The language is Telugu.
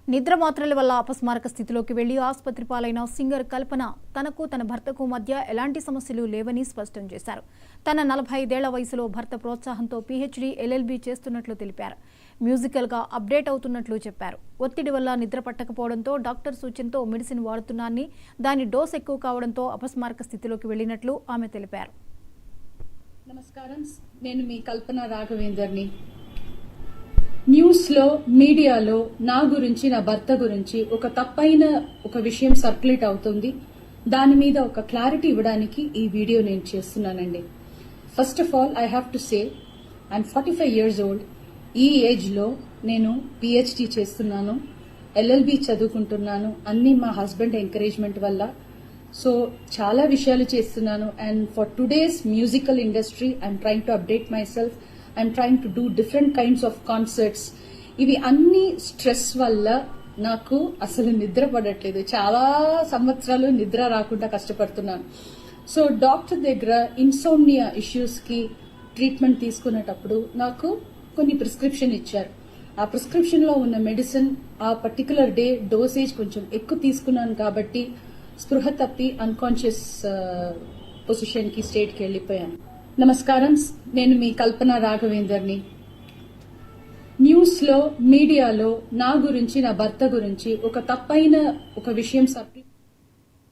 నిద్ర మాత్రల వల్ల అపస్మారక స్థితిలోకి వెళ్లి ఆసుపత్రి పాలైన సింగర్ కల్పన తనకు తన భర్తకు మధ్య ఎలాంటి సమస్యలు లేవని స్పష్టం చేశారు. తన 45 ఏళ్ల వయసులో భర్త ప్రోత్సాహంతో పీహెచ్డీ ఎల్ఎల్బీ చేస్తున్నట్లు తెలిపారు. మ్యూజికల్గా అప్డేట్ అవుతున్నట్లు చెప్పారు. ఒత్తిడి వల్ల నిద్ర పట్టకపోవడంతో డాక్టర్ సూచనతో మెడిసిన్ వాడుతున్నానని, దాని డోస్ ఎక్కువ కావడంతో అపస్మారక స్థితిలోకి వెళ్లినట్లు ఆమె తెలిపారు. నమస్కారం, నేను మీ కల్పన రాఘవేందర్ని. న్యూస్లో, మీడియాలో నా గురించి, నా భర్త గురించి ఒక తప్పైన ఒక విషయం సర్క్యులేట్ అవుతుంది. దాని మీద ఒక క్లారిటీ ఇవ్వడానికి ఈ వీడియో నేను చేస్తున్నానండి. First of all I have to say I'm 45 years old. ఈ ఏజ్లో నేను పిహెచ్డి చేస్తున్నాను, ఎల్ఎల్బి చదువుకుంటున్నాను. అన్ని మా హస్బెండ్ ఎంకరేజ్మెంట్ వల్ల. సో చాలా విషయాలు చేస్తున్నాను. And for today's musical industry I'm trying to update my self. I'm trying to do different kinds of concerts. ఇవి అన్ని స్ట్రెస్ వల్ల నాకు అసలు నిద్ర పడట్లేదు. చాలా సంవత్సరాలు నిద్ర రాకుండా కష్టపడుతున్నాను. సో డాక్టర్ దగ్గర ఇన్సోమ్నియా ఇష్యూస్ కి ట్రీట్మెంట్ తీసుకునేటప్పుడు నాకు కొన్ని ప్రిస్క్రిప్షన్ ఇచ్చారు. ఆ ప్రిస్క్రిప్షన్ లో ఉన్న మెడిసిన్ ఆ పర్టికులర్ డే డోసేజ్ కొంచెం ఎక్కువ తీసుకున్నాను కాబట్టి స్పృహ తప్పి అన్కాన్షియస్ పొజిషన్ కి స్టేట్ కి వెళ్లిపోయాను. నమస్కారం, నేను మీ కల్పన రాఘవేందర్ని. న్యూస్లో, మీడియాలో నా గురించి, నా భర్త గురించి ఒక తప్పైన ఒక విషయం